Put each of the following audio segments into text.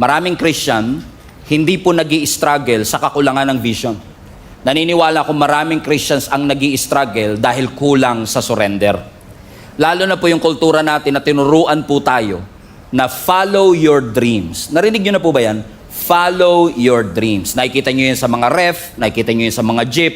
Maraming Christian, hindi po nag-i-struggle sa kakulangan ng vision. Naniniwala ko maraming Christians ang nag-i-struggle dahil kulang sa surrender. Lalo na po yung kultura natin na tinuruan po tayo na follow your dreams. Narinig nyo na po ba yan? Follow your dreams. Nakikita nyo yun sa mga ref, nakikita nyo yun sa mga jeep,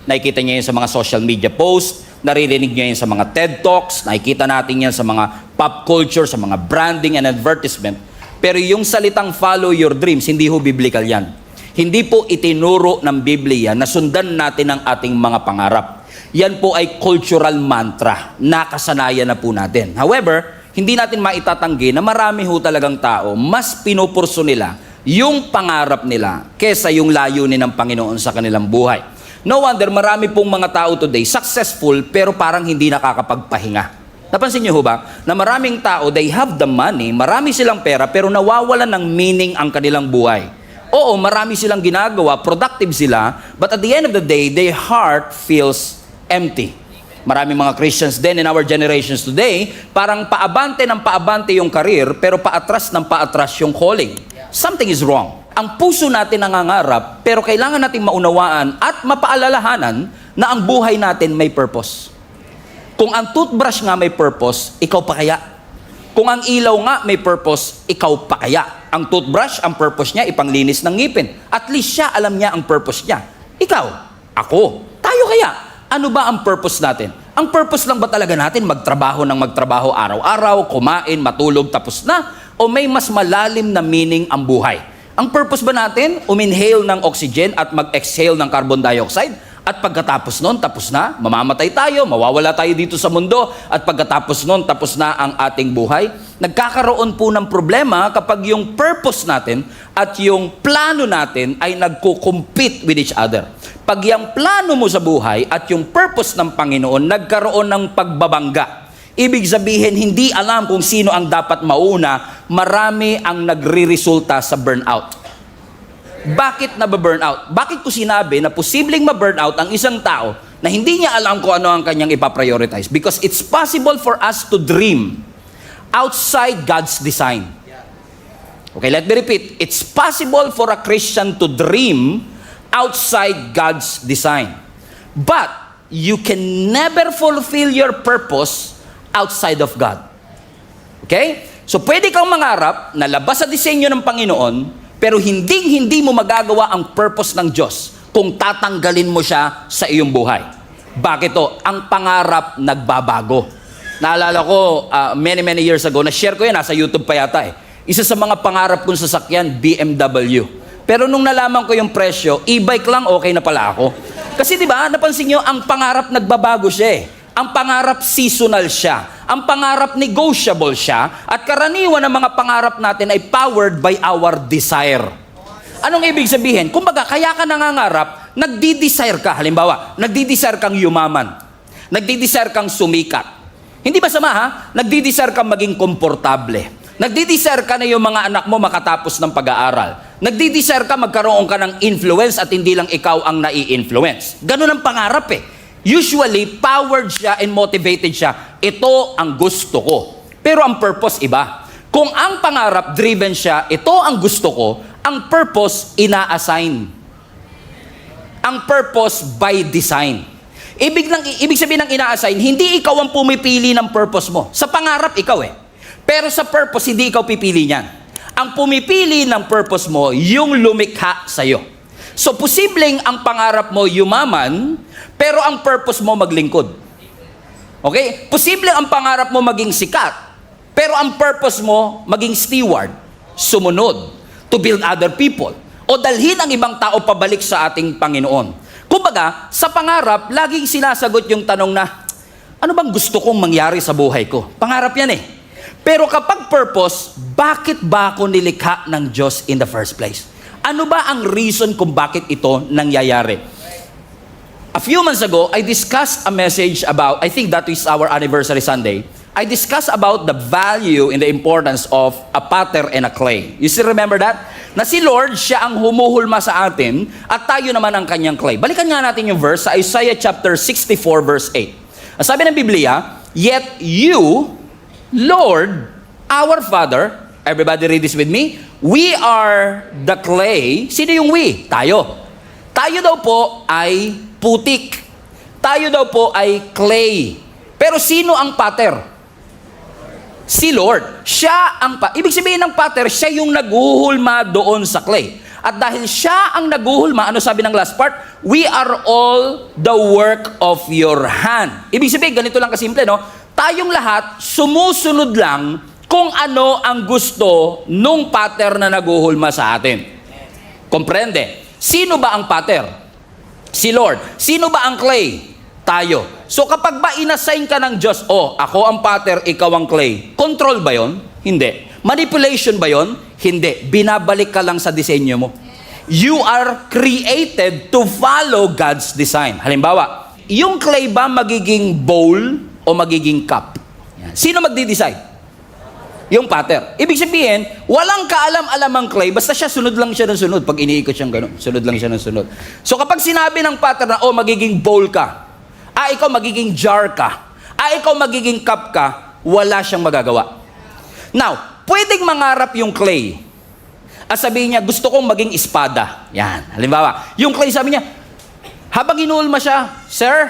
nakikita nyo yun sa mga social media posts, naririnig nyo yun sa mga TED Talks, nakikita natin yan sa mga pop culture, sa mga branding and advertisement. Pero yung salitang follow your dreams, hindi ho biblical yan. Hindi po itinuro ng Biblia na sundan natin ang ating mga pangarap. Yan po ay cultural mantra. Nakasanayan na po natin. However, hindi natin maitatanggi na marami ho talagang tao, mas pinupurso nila yung pangarap nila kesa yung layunin ng Panginoon sa kanilang buhay. No wonder, marami pong mga tao today successful pero parang hindi nakakapagpahinga. Napansin niyo ho ba na maraming tao, they have the money, marami silang pera pero nawawalan ng meaning ang kanilang buhay. Oo, marami silang ginagawa, productive sila, but at the end of the day, their heart feels empty. Maraming mga Christians din in our generations today, parang paabante ng paabante yung career, pero paatras ng paatras yung calling. Something is wrong. Ang puso natin nangangarap, pero kailangan natin maunawaan at mapaalalahanan na ang buhay natin may purpose. Kung ang toothbrush nga may purpose, ikaw pa kaya? Kung ang ilaw nga may purpose, ikaw pa kaya? Ang toothbrush, ang purpose niya, ipanglinis ng ngipin. At least siya, alam niya ang purpose niya. Ikaw, ako, tayo kaya? Ano ba ang purpose natin? Ang purpose lang ba talaga natin magtrabaho ng magtrabaho araw-araw, kumain, matulog, tapos na? O may mas malalim na meaning ang buhay? Ang purpose ba natin, uminhale ng oxygen at mag-exhale ng carbon dioxide? At pagkatapos nun, tapos na, mamamatay tayo, mawawala tayo dito sa mundo, at pagkatapos nun, tapos na ang ating buhay. Nagkakaroon po ng problema kapag yung purpose natin at yung plano natin ay nagko-compete with each other. Pag yung plano mo sa buhay at yung purpose ng Panginoon nagkaroon ng pagbabangga, ibig sabihin, hindi alam kung sino ang dapat mauna, marami ang nagre-resulta sa burnout. Bakit na-burnout? Bakit ko sinabi na posibleng ma-burnout ang isang tao na hindi niya alam kung ano ang kanyang ipaprioritize? Because it's possible for us to dream outside God's design. Okay, let me repeat. It's possible for a Christian to dream outside God's design. But you can never fulfill your purpose outside of God. Okay? So pwede kang mangarap na labas sa disenyo ng Panginoon, pero hindi mo magagawa ang purpose ng Diyos kung tatanggalin mo siya sa iyong buhay. Bakit to? Ang pangarap nagbabago. Naalala ko, many years ago, na-share ko yan, nasa YouTube pa yata eh. Isa sa mga pangarap kong sasakyan, BMW. Pero nung nalaman ko yung presyo, e-bike lang, okay na pala ako. Kasi di ba, napansin nyo, ang pangarap nagbabago siya eh. Ang pangarap seasonal siya. Ang pangarap negotiable siya. At karaniwan ng mga pangarap natin ay powered by our desire. Anong ibig sabihin? Kumbaga, kaya ka nangangarap, nagdi-desire ka. Halimbawa, nagdi-desire kang yumaman. Nagdi-desire kang sumikat. Hindi ba sama ha? Nagdi-desire kang maging komportable. Nagdi-desire ka na yung mga anak mo makatapos ng pag-aaral. Nagdi-desire ka magkaroon ka ng influence at hindi lang ikaw ang nai-influence. Ganun ang pangarap eh. Usually, powered siya and motivated siya. Ito ang gusto ko. Pero ang purpose iba. Kung ang pangarap driven siya, ito ang gusto ko, ang purpose ina-assign. Ang purpose by design. Ibig sabihin ng ina-assign, hindi ikaw ang pumipili ng purpose mo. Sa pangarap, ikaw eh. Pero sa purpose, hindi ikaw pipili niyan. Ang pumipili ng purpose mo, yung lumikha sa'yo. So, posibleng ang pangarap mo yumaman, pero ang purpose mo maglingkod. Okay? Posibleng ang pangarap mo maging sikat, pero ang purpose mo maging steward, sumunod, to build other people, o dalhin ang ibang tao pabalik sa ating Panginoon. Kumbaga, sa pangarap, laging sinasagot yung tanong na, ano bang gusto kong mangyari sa buhay ko? Pangarap yan eh. Pero kapag purpose, bakit ba ako nilikha ng Diyos in the first place? Ano ba ang reason kung bakit ito nangyayari? A few months ago, I discussed a message about, I think that is our anniversary Sunday, I discussed about the value and the importance of a potter and a clay. You still remember that? Na si Lord, siya ang humuhulma sa atin at tayo naman ang kanyang clay. Balikan nga natin yung verse sa Isaiah chapter 64 verse 8. Ang sabi ng Biblia, yet you, Lord, our Father, Everybody read this with me. We are the clay. Sino yung we? Tayo. Tayo daw po ay putik. Tayo daw po ay clay. Pero sino ang pattern? Si Lord. Siya ang ibig sabihin ng pattern, siya yung naghuhulma doon sa clay. At dahil siya ang naghuhulma, ano sabi ng last part? We are all the work of your hand. Ibig sabihin, ganito lang kasimple, no? Tayong lahat, sumusunod lang kung ano ang gusto nung pattern na naghuhulma sa atin. Komprende? Sino ba ang pattern? Si Lord. Sino ba ang clay? Tayo. So kapag ba inassign ka ng Diyos, ako ang pattern, ikaw ang clay, control ba yon? Hindi. Manipulation ba yon? Hindi. Binabalik ka lang sa disenyo mo. You are created to follow God's design. Halimbawa, yung clay ba magiging bowl o magiging cup? Sino magdi-decide? Yung pattern. Ibig sabihin, walang kaalam-alam ang clay, basta siya sunod lang siya ng sunod. Pag iniikot siyang gano'n, sunod lang siya ng sunod. So kapag sinabi ng pattern na, magiging bowl ka, ikaw magiging jar ka, ikaw magiging cup ka, wala siyang magagawa. Now, pwedeng mangarap yung clay. At sabihin niya, gusto kong maging espada. Yan. Halimbawa, yung clay sabi niya, habang inuulma siya, Sir,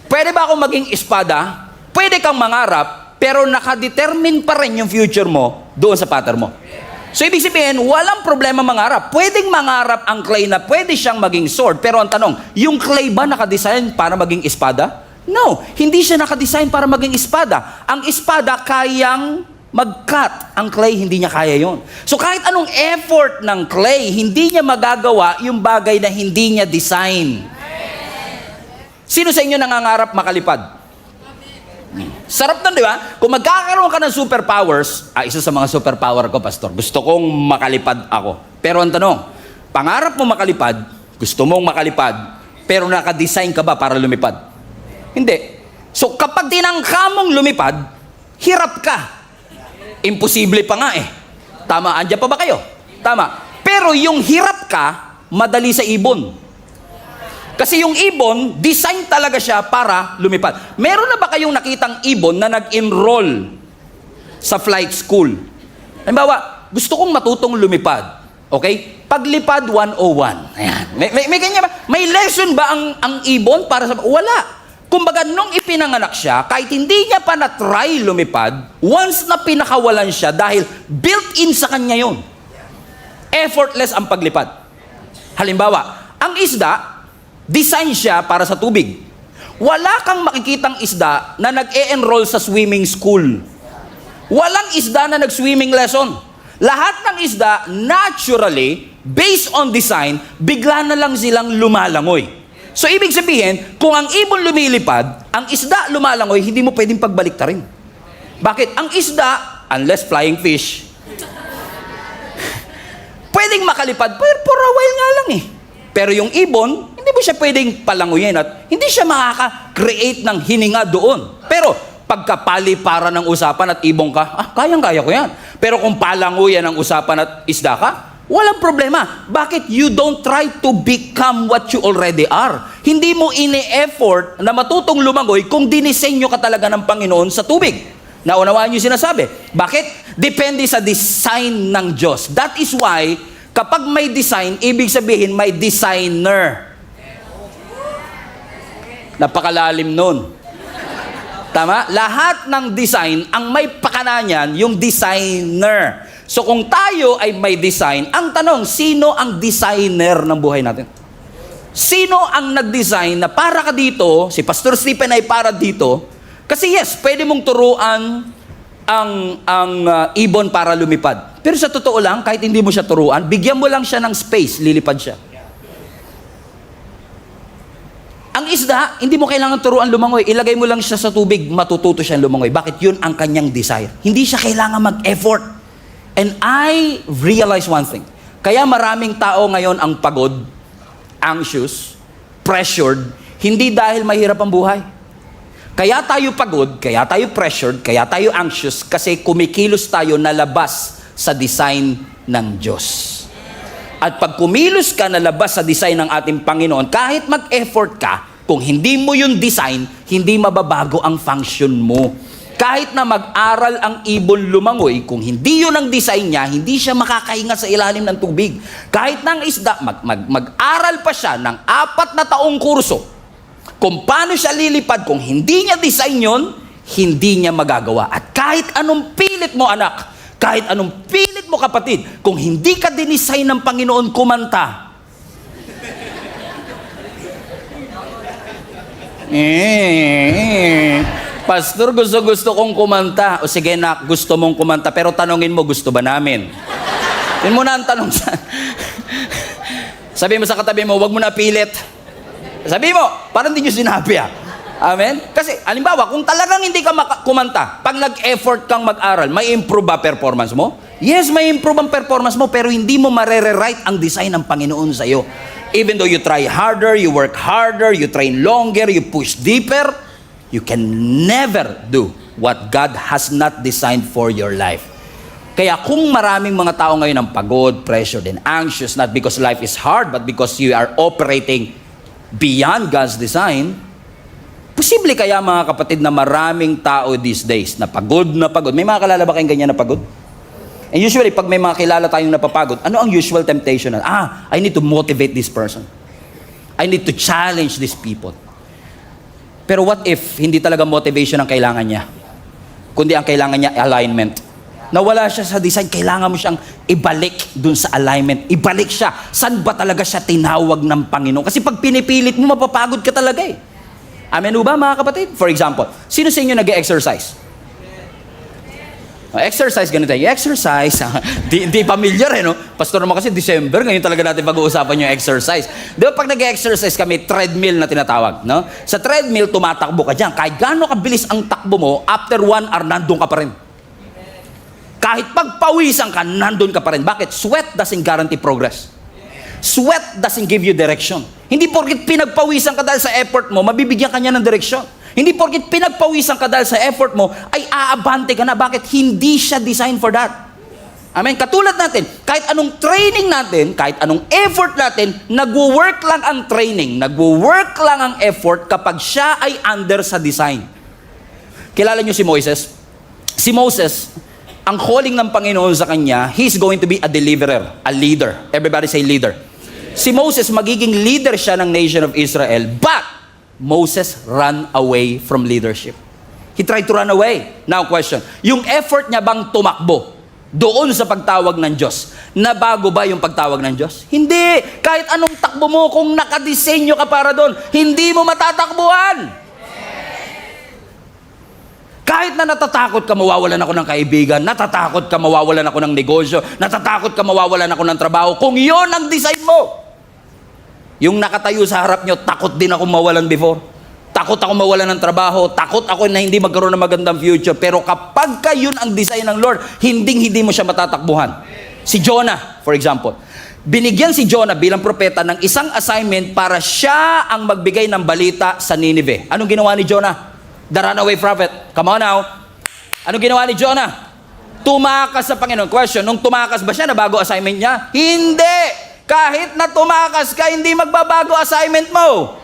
pwede ba akong maging espada? Pwede kang mangarap, pero nakadetermine pa rin yung future mo doon sa pattern mo. So, ibig sabihin, walang problema mangarap. Pwedeng mangarap ang clay na pwede siyang maging sword. Pero ang tanong, yung clay ba nakadesign para maging espada? No, hindi siya nakadesign para maging espada. Ang espada kayang mag-cut. Ang clay, hindi niya kaya yon. So, kahit anong effort ng clay, hindi niya magagawa yung bagay na hindi niya design. Sino sa inyo nangangarap makalipad? Sarap nun, di ba? Kung magkakaroon ka ng superpowers, isa sa mga superpower ko, Pastor, gusto kong makalipad ako. Pero ang tanong, pangarap mo makalipad, gusto mong makalipad, pero nakadesign ka ba para lumipad? Hindi. So kapag tinangka mong lumipad, hirap ka. Imposible pa nga eh. Tama, andyan pa ba kayo? Tama. Pero yung hirap ka, madali sa ibon. Kasi yung ibon, design talaga siya para lumipad. Meron na ba kayong nakitang ibon na nag-enroll sa flight school? Halimbawa, gusto kong matutong lumipad. Okay? Paglipad 101. Ayan. May ganyan ba? May lesson ba ang ibon para sa... Wala. Kumbaga, nung ipinanganak siya, kahit hindi niya pa na-try lumipad, once na pinakawalan siya dahil built-in sa kanya yun. Effortless ang paglipad. Halimbawa, ang isda, design siya para sa tubig. Wala kang makikitang isda na nag-e-enroll sa swimming school. Walang isda na nag-swimming lesson. Lahat ng isda, naturally, based on design, bigla na lang silang lumalangoy. So, ibig sabihin, kung ang ibon lumilipad, ang isda lumalangoy, hindi mo pwedeng pagbaliktarin. Bakit? Ang isda, unless flying fish, pwedeng makalipad, pero for a while nga lang eh. Pero yung ibon, hindi mo siya pwedeng palanguyin at hindi siya makaka-create ng hininga doon. Pero pagkapaliparan ng usapan at ibong ka, kayang-kaya ko yan. Pero kung palanguyan ang usapan at isda ka, walang problema. Bakit? You don't try to become what you already are. Hindi mo ini-effort na matutong lumangoy kung dinisenyo ka talaga ng Panginoon sa tubig. Naunawaan niyo sinasabi. Bakit? Depende sa design ng Diyos. That is why, kapag may design, ibig sabihin may designer. Napakalalim nun. Tama? Lahat ng design, ang may pakana niyan, yung designer. So kung tayo ay may design, ang tanong, sino ang designer ng buhay natin? Sino ang nag-design na para ka dito, si Pastor Stephen ay para dito, kasi yes, pwede mong turuan ang ibon para lumipad. Pero sa totoo lang, kahit hindi mo siya turuan, bigyan mo lang siya ng space, lilipad siya. Ang isda, hindi mo kailangan turuan lumangoy. Ilagay mo lang siya sa tubig, matututo siyang lumangoy. Bakit? Yun ang kanyang desire. Hindi siya kailangan mag-effort. And I realize one thing. Kaya maraming tao ngayon ang pagod, anxious, pressured, hindi dahil mahirap ang buhay. Kaya tayo pagod, kaya tayo pressured, kaya tayo anxious, kasi kumikilos tayo na labas sa design ng Diyos. At pag kumilos ka na labas sa design ng ating Panginoon, kahit mag-effort ka, kung hindi mo yung design, hindi mababago ang function mo. Kahit na mag-aral ang ibon lumangoy, kung hindi yun ang design niya, hindi siya makakahinga sa ilalim ng tubig. Kahit na ang isda, mag-aral pa siya ng 4 na taong kurso, kung paano siya lilipad, kung hindi niya design yun, hindi niya magagawa. At kahit anong pilit mo, anak, kahit anong pilit mo, kapatid, kung hindi ka dinesign ng Panginoon kumanta, Pastor, gusto kong kumanta. O sige na, gusto mong kumanta, pero tanongin mo, gusto ba namin? Yun muna ang tanong sa... Sabi mo sa katabi mo, wag mo na pilit. Sabi mo, parang hindi nyo sinabi Amen? Kasi, halimbawa, kung talagang hindi ka kumanta, pag nag-effort kang mag-aral, may improve ba performance mo? Yes, may improve ang performance mo, pero hindi mo marere-write ang design ng Panginoon sa iyo. Even though you try harder, you work harder, you train longer, you push deeper, you can never do what God has not designed for your life. Kaya kung maraming mga tao ngayon ang pagod, pressured, and anxious, not because life is hard, but because you are operating beyond God's design, posible kaya mga kapatid na maraming tao these days na pagod na pagod. May mga kalala ba kayong ganyan na pagod? And usually, pag may mga kilala tayong napapagod, ano ang usual temptation? I need to motivate this person. I need to challenge these people. Pero what if hindi talaga motivation ang kailangan niya? Kundi ang kailangan niya, alignment. Nawala siya sa design, kailangan mo siyang ibalik dun sa alignment. Ibalik siya. Saan ba talaga siya tinawag ng Panginoon? Kasi pag pinipilit mo, mapapagod ka talaga Amen ba mga kapatid? For example, sino sa inyo nag-exercise? Exercise, ganito yung exercise. Di familiar no? Pastor naman kasi December, ngayon talaga natin pag-uusapan yung exercise. Di ba pag nag-exercise kami, treadmill na tinatawag, no? Sa treadmill, tumatakbo ka dyan. Kahit gaano kabilis ang takbo mo, after 1 hour, nandun ka pa rin. Kahit pagpawisan ka, nandun ka pa rin. Bakit? Sweat doesn't guarantee progress. Sweat doesn't give you direction. Hindi porket pinagpawisan ka dahil sa effort mo, mabibigyan ka niya ng direksyon. Hindi porket pinagpawisan ka dahil sa effort mo, ay aabante ka na. Bakit? Hindi siya designed for that. Amen? Katulad natin, kahit anong training natin, kahit anong effort natin, nagwo-work lang ang training, nagwo-work lang ang effort kapag siya ay under sa design. Kilala niyo si Moses? Si Moses, ang calling ng Panginoon sa kanya, he's going to be a deliverer, a leader. Everybody say leader. Si Moses, magiging leader siya ng nation of Israel, but Moses ran away from leadership. He tried to run away. Now question, yung effort niya bang tumakbo doon sa pagtawag ng Diyos, nabago ba yung pagtawag ng Diyos? Hindi. Kahit anong takbo mo, kung nakadisenyo ka para doon, hindi mo matatakbuhan. Kahit na natatakot ka mawawalan ako ng kaibigan, natatakot ka mawawalan ako ng negosyo, natatakot ka mawawalan ako ng trabaho, kung yon ang design mo. Yung nakatayo sa harap nyo, takot din ako mawalan before. Takot ako mawalan ng trabaho. Takot ako na hindi magkaroon ng magandang future. Pero kapag ka yun ang design ng Lord, hindi mo siya matatakbuhan. Si Jonah, for example. Binigyan si Jonah bilang propeta ng isang assignment para siya ang magbigay ng balita sa Nineveh. Anong ginawa ni Jonah? The runaway prophet. Come on now. Anong ginawa ni Jonah? Tumakas sa Panginoon. Question, nung tumakas ba siya, nabago assignment niya? Hindi! Kahit na tumakas ka, hindi magbabago assignment mo.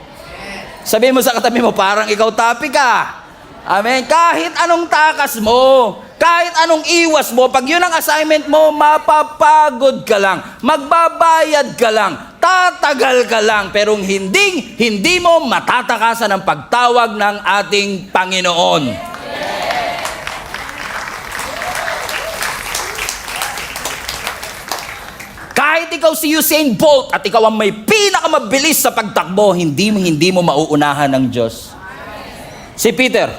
Sabihin mo sa katabi mo, parang ikaw tapi ka. Amen? Kahit anong takas mo, kahit anong iwas mo, pag yun ang assignment mo, mapapagod ka lang, magbabayad ka lang, tatagal ka lang, pero hindi mo matatakasan ang pagtawag ng ating Panginoon. Kahit ikaw si Usain Bolt at ikaw ang may pinakamabilis sa pagtakbo, hindi mo mauunahan ng Diyos. Si Peter,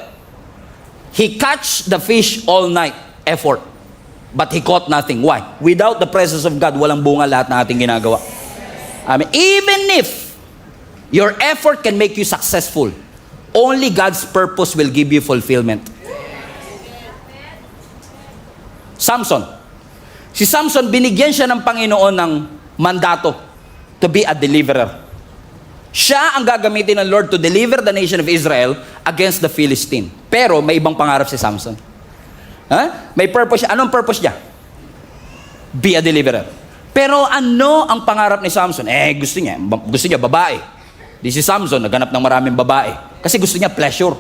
he catch the fish all night, effort. But he caught nothing. Why? Without the presence of God, walang bunga lahat ng ating ginagawa. Amen. Even if your effort can make you successful, only God's purpose will give you fulfillment. Samson. Si Samson, binigyan siya ng Panginoon ng mandato to be a deliverer. Siya ang gagamitin ng Lord to deliver the nation of Israel against the Philistine. Pero may ibang pangarap si Samson. May purpose siya. Anong purpose niya? Be a deliverer. Pero ano ang pangarap ni Samson? Gusto niya babae. Di si Samson, naghanap ng maraming babae. Kasi gusto niya pleasure.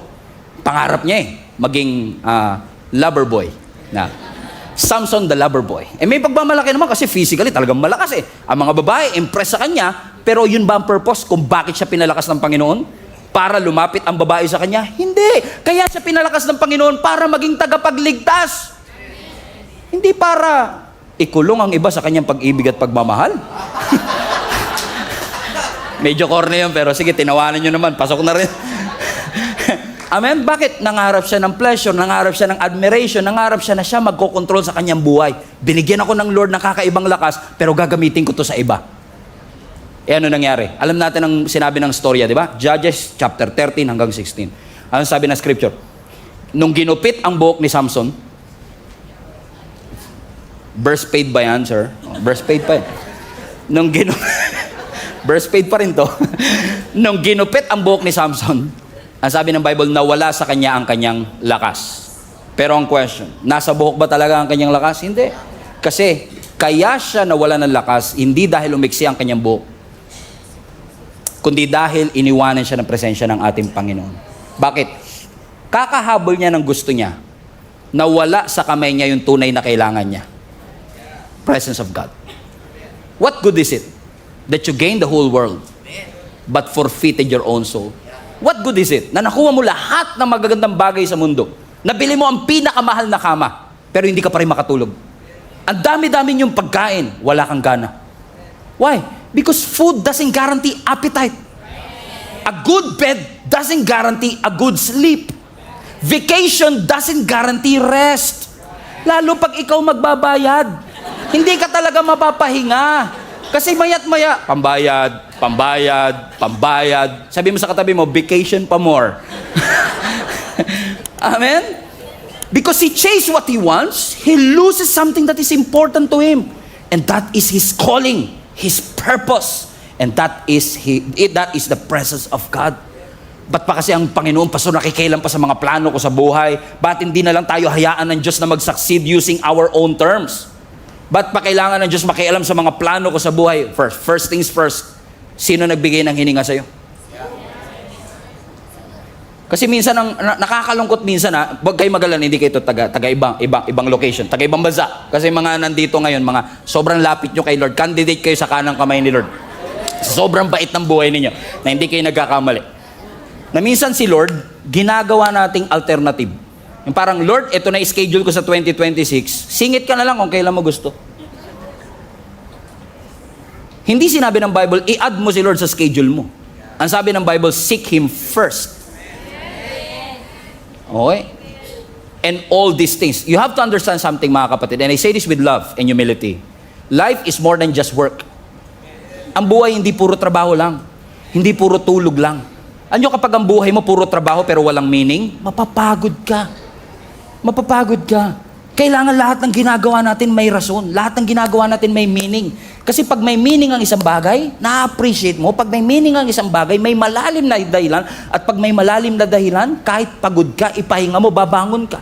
Pangarap niya maging lover boy. Na Samson the lover boy. May pagmamalaki naman kasi physically talagang malakas eh. Ang mga babae, impress sa kanya, pero yun ba ang purpose kung bakit siya pinalakas ng Panginoon? Para lumapit ang babae sa kanya? Hindi. Kaya siya pinalakas ng Panginoon para maging tagapagligtas. Hindi para ikulong ang iba sa kanyang pag-ibig at pagmamahal. Medyo corny yun, pero sige, tinawanan nyo naman. Pasok na rin. Amen? Bakit? Nangarap siya ng pleasure, nangarap siya ng admiration, nangarap siya na siya magkokontrol sa kanyang buhay. Binigyan ako ng Lord ng kakaibang lakas, pero gagamitin ko to sa iba. Ano nangyari? Alam natin ang sinabi ng storya, di ba? Judges chapter 13 hanggang 16. Ano sabi ng scripture? Nung ginupit ang buhok ni Samson, burst paid ba yan, sir? Burst paid pa yan. Burst paid pa rin to. Nung ginupit ang buhok ni Samson, ang sabi ng Bible, nawala sa kanya ang kanyang lakas. Pero ang question, nasa buhok ba talaga ang kanyang lakas? Hindi. Kasi, kaya siya nawala ng lakas, hindi dahil umiksi ang kanyang buhok, kundi dahil iniwanan siya ng presensya ng ating Panginoon. Bakit? Kakahabol niya ng gusto niya, nawala sa kamay niya yung tunay na kailangan niya. Presence of God. What good is it that you gain the whole world, but forfeited your own soul? What good is it na nakuha mo lahat ng magagandang bagay sa mundo? Nabili mo ang pinakamahal na kama, pero hindi ka pa rin makatulog. Ang dami-dami niyong pagkain, wala kang gana. Why? Because food doesn't guarantee appetite. A good bed doesn't guarantee a good sleep. Vacation doesn't guarantee rest. Lalo pag ikaw magbabayad, hindi ka talaga mapapahinga. Kasi maya't maya, pambayad. Sabi mo sa katabi mo, vacation pa more. Amen? Because he chased what he wants, he loses something that is important to him. And that is his calling, his purpose. And that is the presence of God. Ba't pa kasi ang Panginoon, Pastor, nakikialam pa sa mga plano ko sa buhay? Ba't hindi na lang tayo hayaan ng Diyos na mag-succeed using our own terms? Ba't pa kailangan ng Diyos makialam sa mga plano ko sa buhay? First things first, sino nagbigay ng hininga sa'yo? Kasi minsan, nakakalungkot minsan huwag kayo magalala, hindi kayo ibang location, taga ibang bansa. Kasi mga nandito ngayon, mga sobrang lapit nyo kay Lord, candidate kayo sa kanang kamay ni Lord. Sobrang bait ng buhay ninyo, na hindi kayo nagkakamali. Na minsan si Lord, ginagawa nating alternative. Yung parang, Lord, ito na schedule ko sa 2026, singit ka na lang kung kailan mo gusto. Hindi sinabi ng Bible, i-add mo si Lord sa schedule mo. Ang sabi ng Bible, seek Him first. Okay? And all these things. You have to understand something, mga kapatid, and I say this with love and humility. Life is more than just work. Ang buhay hindi puro trabaho lang. Hindi puro tulog lang. Ano kapag ang buhay mo puro trabaho pero walang meaning? Mapapagod ka. Kailangan lahat ng ginagawa natin may rason. Lahat ng ginagawa natin may meaning. Kasi pag may meaning ang isang bagay, na-appreciate mo. Pag may meaning ang isang bagay, may malalim na dahilan. At pag may malalim na dahilan, kahit pagod ka, ipahinga mo, babangon ka.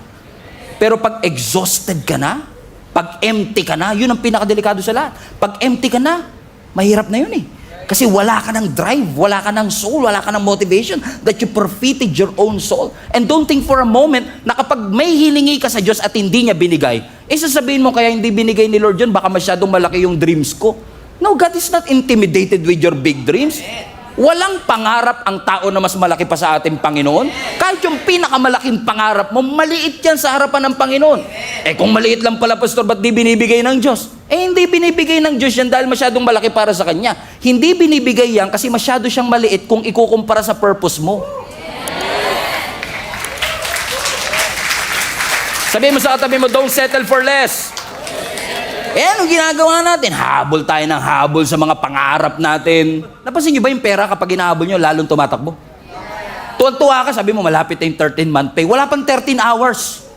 Pero pag exhausted ka na, pag empty ka na, yun ang pinakadelikado sa lahat. Pag empty ka na, mahirap na yun eh. Kasi wala ka ng drive, wala ka ng soul, wala ka ng motivation that you forfeited your own soul. And don't think for a moment na kapag may hiningi ka sa Diyos at hindi niya binigay, sasabihin mo kaya hindi binigay ni Lord yun, baka masyadong malaki yung dreams ko. No, God is not intimidated with your big dreams. Walang pangarap ang tao na mas malaki pa sa ating Panginoon. Kahit yung pinakamalaking pangarap mo, maliit yan sa harapan ng Panginoon. Kung maliit lang pala, Pastor, ba't di binibigay ng Diyos? Hindi binibigay ng Diyos yan dahil masyadong malaki para sa Kanya. Hindi binibigay yan kasi masyado siyang maliit kung ikukumpara sa purpose mo. Sabihin mo sa katabi mo, don't settle for less. Anong ginagawa natin? Habol tayo ng habol sa mga pangarap natin. Napansin nyo ba yung pera kapag hinahabol nyo, lalong tumatakbo? Tuwan-tuwa ka, sabi mo, malapit na yung 13-month pay. Wala pang 13 hours.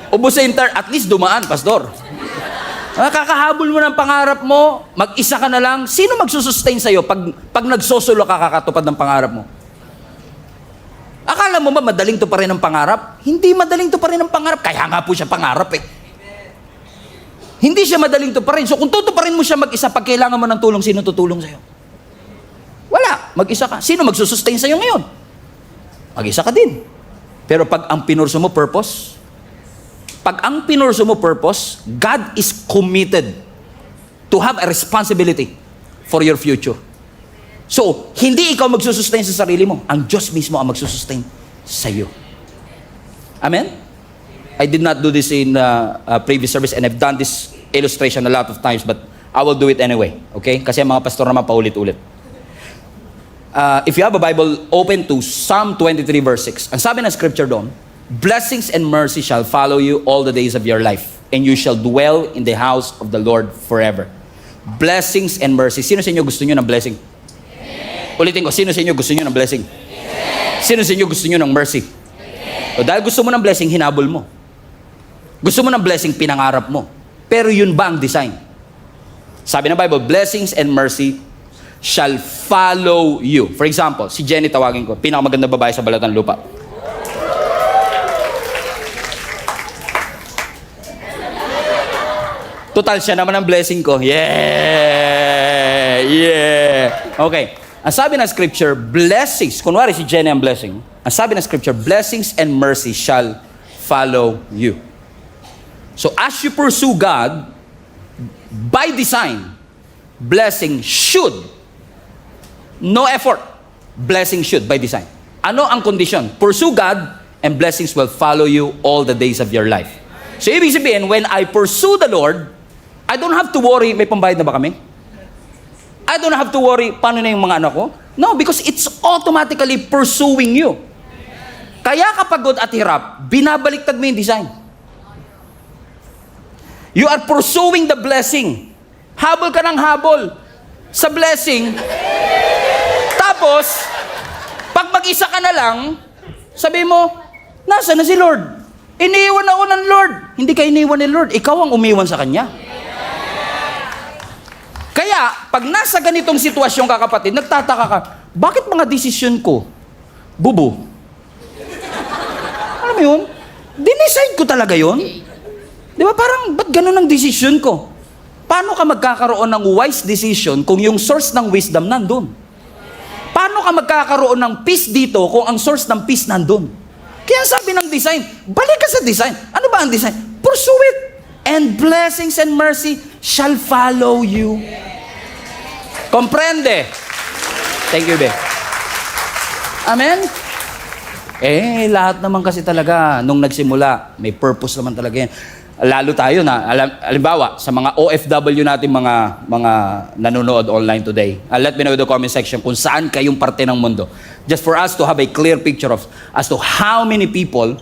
Ubus sa at least dumaan, Pastor. Kakahabol mo ng pangarap mo, mag-isa ka na lang. Sino magsusustain sa'yo pag nagsosolo ka kakatupad ng pangarap mo? Akala mo ba madaling to pa rin ang pangarap? Hindi madaling to pa rin ang pangarap. Kaya nga po siya pangarap eh. Hindi siya madaling to pa rin. So kung tutuparin mo siya mag-isa, pag kailangan mo ng tulong, sino tutulong sa'yo? Wala. Mag-isa ka. Sino magsusustain sa'yo ngayon? mag-isa ka din. Pero pag ang pinurso mo purpose, God is committed to have a responsibility for your future. So, hindi ikaw magsusustain sa sarili mo. Ang Diyos mismo ang magsusustain sa iyo. Amen? I did not do this in previous service and I've done this illustration a lot of times, but I will do it anyway. Okay? Kasi ang mga pastor naman paulit-ulit. If you have a Bible, open to Psalm 23 verse 6. Ang sabi ng scripture doon, blessings and mercy shall follow you all the days of your life, and you shall dwell in the house of the Lord forever. Blessings and mercy. Sino sa inyo gusto nyo ng blessing? Ulitin ko, sino sa inyo gusto nyo ng blessing? Sino sa inyo gusto nyo ng mercy? O dahil gusto mo ng blessing, hinabol mo. Gusto mo ng blessing, pinangarap mo. Pero yun ba ang design? Sabi ng Bible, blessings and mercy shall follow you. For example, si Jenny tawagin ko, pinakamaganda babae sa balat ng lupa. Total, siya naman ang blessing ko. Yeah! Okay. Ang sabi ng scripture, blessings, kunwari si Jenny ang blessing, ang sabi ng scripture, blessings and mercy shall follow you. So as you pursue God, by design, blessing should, no effort, blessing should by design. Ano ang condition? Pursue God and blessings will follow you all the days of your life. So ibig sabihin, when I pursue the Lord, I don't have to worry, may pambayad na ba kami? I don't have to worry, paano na yung mga anak ko? No, because it's automatically pursuing you. Kaya kapag pagod at hirap, binabaliktad mo yung design. You are pursuing the blessing. Habol ka ng habol sa blessing. Tapos, pag mag-isa ka na lang, sabi mo, nasa na si Lord? Iniwan ako ng Lord. Hindi ka iniwan ni Lord. Ikaw ang umiwan sa Kanya. Kaya, pag nasa ganitong sitwasyon ka kapatid, nagtataka ka, bakit mga desisyon ko, bubo? Alam mo yun? Dinicide ko talaga yun. Di ba parang, ba't ganun ang desisyon ko? Paano ka magkakaroon ng wise decision kung yung source ng wisdom nandun? Paano ka magkakaroon ng peace dito kung ang source ng peace nandun? Kaya sabi ng design, balik ka sa design. Ano ba ang design? Pursue it. And blessings and mercy shall follow you. Comprende? Thank you, Be. Amen? Lahat naman kasi talaga, nung nagsimula, may purpose naman talaga yan. Lalo tayo na, halimbawa, sa mga OFW natin, mga nanonood online today, let me know in the comment section kung saan kayong parte ng mundo. Just for us to have a clear picture of as to how many people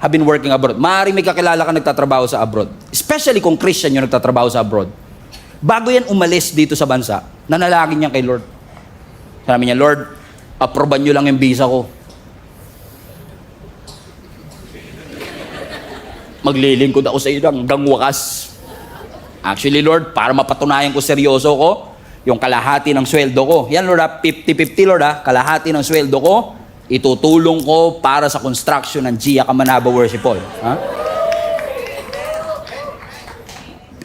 have been working abroad. Maaaring may kakilala ka nagtatrabaho sa abroad. Especially kung Christian yung nagtatrabaho sa abroad. Bago yan umalis dito sa bansa, nanalangin niya kay Lord. Sabi niya, Lord, aproban niyo lang yung visa ko. Maglilingkod ako sa iyo hanggang wakas. Actually, Lord, para mapatunayan ko seryoso ko, yung kalahati ng sweldo ko. Yan, Lord, 50-50, Lord, kalahati ng sweldo ko, itutulong ko para sa construction ng Gia Kamanaba Worship Hall.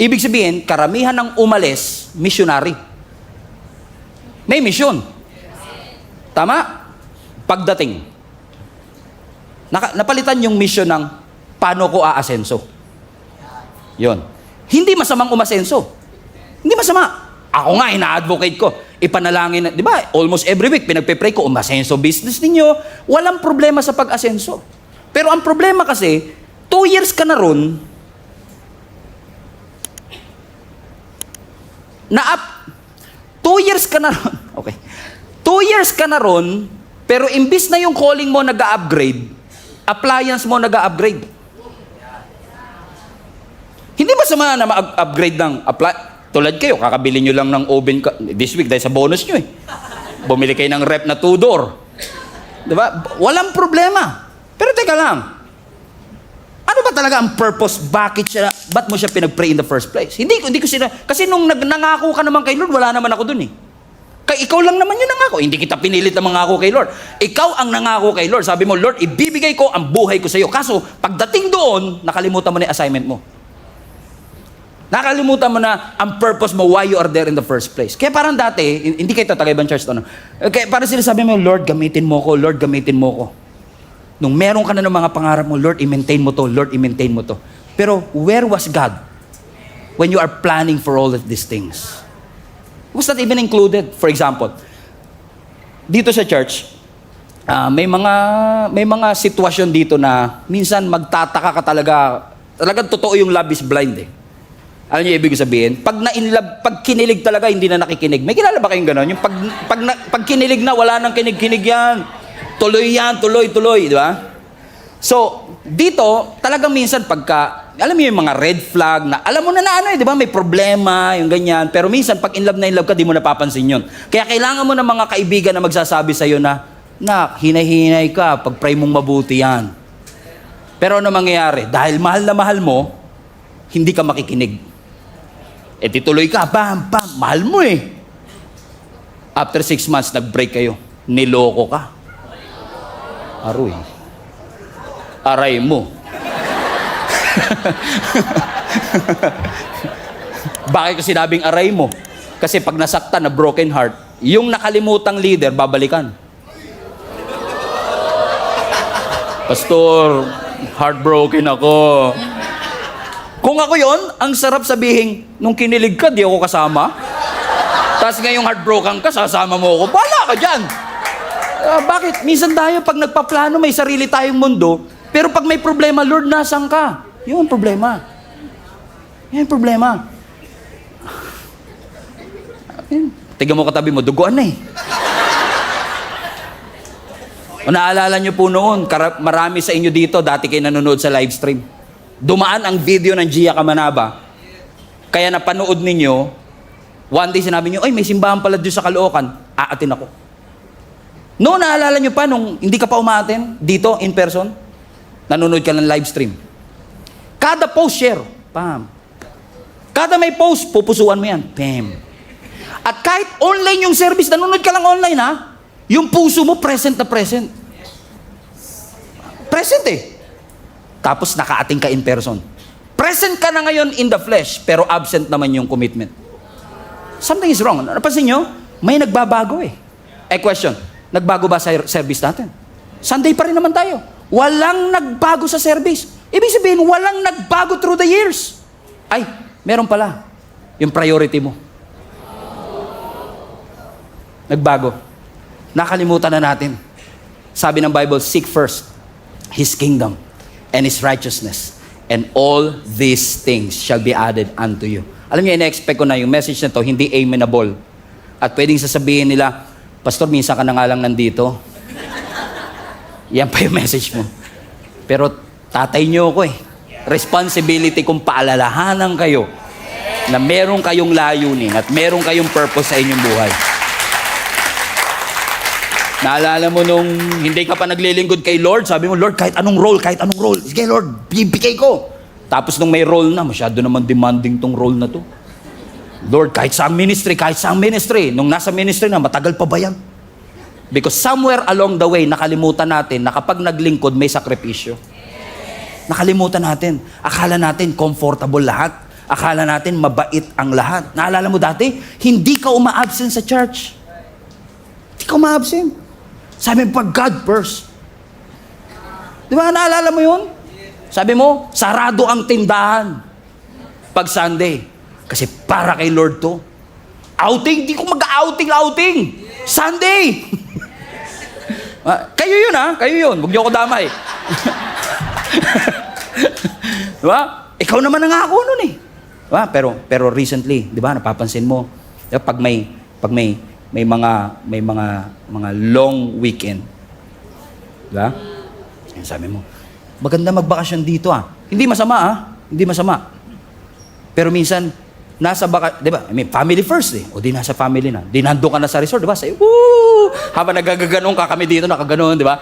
Ibig sabihin, karamihan ng umalis, missionary. May mission. Tama? Pagdating. Napalitan yung mission ng paano ko aasenso. Yon. Hindi masamang umasenso. Hindi masama. Ako nga, ina-advocate ko. Ipanalangin, di ba? Almost every week, pinagpe-pray ko, umasenso business ninyo. Walang problema sa pag-asenso. Pero ang problema kasi, 2 years ka na ron, 2 years ka na ron, okay. 2 years ka na ron, pero imbis na yung calling mo nag-upgrade, appliance mo nag-upgrade. Hindi ba sama na ma-upgrade ng tulad kayo, kakabili nyo lang ng oven this week dahil sa bonus nyo eh. Bumili kayo ng rep na 2-door. Diba? Walang problema. Pero teka lang, ano ba talaga ang purpose? Ba't mo siya pinag-pray in the first place? Hindi ko kasi nung nangako ka naman kay Lord, wala naman ako dun eh. Kaya ikaw lang naman yung nangako. Hindi kita pinilit na mangako kay Lord. Ikaw ang nangako kay Lord. Sabi mo, Lord, ibibigay ko ang buhay ko sa iyo. Kaso, pagdating doon, nakalimutan mo na yung assignment mo. Nakalimutan mo na ang purpose mo, why you are there in the first place. Kaya parang dati, hindi kayo taga-ibang church to, no? Kaya parang sila sabi mo, Lord, gamitin mo ko, Lord, gamitin mo ko. Nung meron ka na ng mga pangarap mo, Lord, i-maintain mo to, Lord, i-maintain mo to. Pero where was God when you are planning for all of these things? Was not even included. For example, dito sa church, may mga sitwasyon dito na minsan magtataka ka talaga. Talagang totoo yung love is blind eh. Alam niyo ibig sabihin? Pag kinilig talaga, hindi na nakikinig. May kilala ba kayong gano'n? Yung pag kinilig na, wala nang kinig-kinig yan. Tuloy yan, tuloy, di ba? So, dito, talagang minsan alam mo yung mga red flag na, alam mo na di ba, may problema, yung ganyan. Pero minsan, pag in love ka, di mo napapansin yun. Kaya kailangan mo ng mga kaibigan na magsasabi sa'yo na, hinay-hinay ka, pag-pray mong mabuti yan. Pero ano mangyayari? Dahil mahal na mahal mo, hindi ka makikinig. E tituloy ka, bam, mahal mo eh. After 6 months, nag-break kayo. Niloko ka. Aroy. Aray mo. Bakit ko sinabing aray mo? Kasi pag nasaktan na broken heart, yung nakalimutang leader, babalikan. Pastor, heartbroken ako. Kung ako yon, ang sarap sabihin, nung kinilig ka, di ako kasama. Tapos ngayong heartbroken ka, sasama mo ako. Bahala ka dyan. Bakit? Minsan tayo, pag nagpaplano, may sarili tayong mundo, pero pag may problema, Lord, nasan ka? Yun ang problema. Yan ang problema. Tignan mo katabi mo, duguan na eh. O naalala nyo po noon, marami sa inyo dito, dati kayo nanonood sa live stream. Dumaan ang video ng Gia Kamanaba. Kaya napanood ninyo, one day sinabi nyo, ay may simbahan pala doon sa Caloocan, aatin ako. No, naalala nyo pa nung hindi ka pa umaatin dito in person, nanonood ka ng live stream. Kada post share, pam. Kada may post, pupusuan mo yan, pam. At kahit online yung service, nanonood ka lang online ha, yung puso mo present na present. Present eh. Tapos nakaating ka in person. Present ka na ngayon in the flesh, pero absent naman yung commitment. Something is wrong. Napansin nyo? May nagbabago eh. Question, nagbago ba sa service natin? Sunday pa rin naman tayo. Walang nagbago sa service. Ibig sabihin, walang nagbago through the years. Ay, meron pala. Yung priority mo. Nagbago. Nakalimutan na natin. Sabi ng Bible, seek first His kingdom and His righteousness, and all these things shall be added unto you. Alam niyo, ina-expect ko na yung message na to, hindi amenable. At pwedeng sasabihin nila, Pastor, minsan ka na nga lang nandito. Yan pa yung message mo. Pero tatay niyo ako eh. Responsibility kong paalalahanan kayo na meron kayong layunin at meron kayong purpose sa inyong buhay. Naalala mo nung hindi ka pa naglilingkod kay Lord, sabi mo, Lord, kahit anong role, sige Lord, bibigay ko. Tapos nung may role na, masyado naman demanding tong role na to. Lord, kahit saang ministry, nung nasa ministry na, matagal pa ba yan? Because somewhere along the way, nakalimutan natin na kapag naglingkod, may sakripisyo. Nakalimutan natin. Akala natin comfortable lahat. Akala natin mabait ang lahat. Naalala mo dati, hindi ka uma-absent sa church. Hindi ka uma-absent. Sabi mo, pag God first. Di ba, naalala mo yun? Sabi mo, sarado ang tindahan pag Sunday. Kasi para kay Lord to. Outing, di ko mag-outing. Sunday! Kayo yun ha, kayo yun. Huwag niyo ako damay. Di ba? Ikaw naman ang ako nun eh. Diba? Pero recently, di ba, napapansin mo, diba, pag may mga long weekend. Diba? Sabi mo, maganda magbakasyon dito ah. Hindi masama. Pero minsan, di ba, family first eh. O di nasa family na. Di nandun ka na sa resort, di ba? Say, woo! Habang nagagaganong ka, kami dito nakaganon, di ba?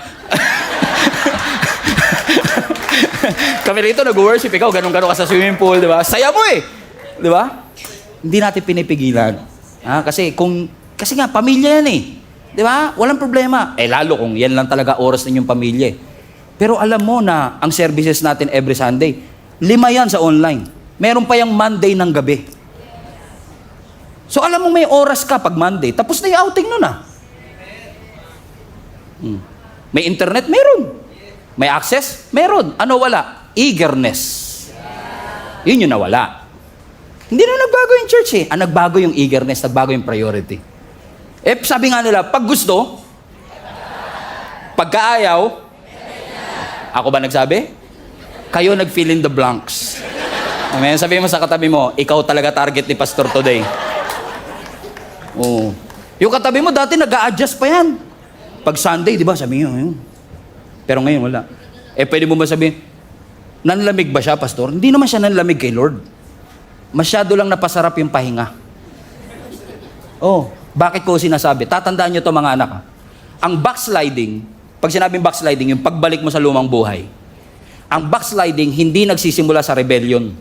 Kami rito nag-worship, ikaw ganun-ganun ka sa swimming pool, di ba? Saya mo eh! Di ba? Hindi natin pinipigilan. Kasi nga, pamilya yan eh. Di ba? Walang problema. Lalo kung yan lang talaga oras ninyong pamilya eh. Pero alam mo na ang services natin every Sunday, 5 yan sa online. Meron pa yung Monday ng gabi. So alam mo may oras ka pag Monday, tapos na yung outing nun ah. May internet? Meron. May access? Meron. Ano wala? Eagerness. Yun yung nawala. Hindi na nagbago yung church eh. Ang nagbago yung eagerness, nagbago yung priority. Sabi nga nila, pag gusto, pagkaayaw, ako ba nagsabi? Kayo nag-fill in the blanks. Amen? Sabi mo sa katabi mo, ikaw talaga target ni Pastor today. Oo. Yung katabi mo, dati nag-a-adjust pa yan. Pag Sunday, di ba, sabi niyo, yun. Pero ngayon, wala. Pwede mo ba sabihin, nanlamig ba siya, Pastor? Hindi naman siya nanlamig kay Lord. Masyado lang napasarap yung pahinga. Oh, bakit ko sinasabi? Tatandaan nyo to mga anak. Ha? Ang backsliding, pag sinabing backsliding, yung pagbalik mo sa lumang buhay, ang backsliding hindi nagsisimula sa rebellion.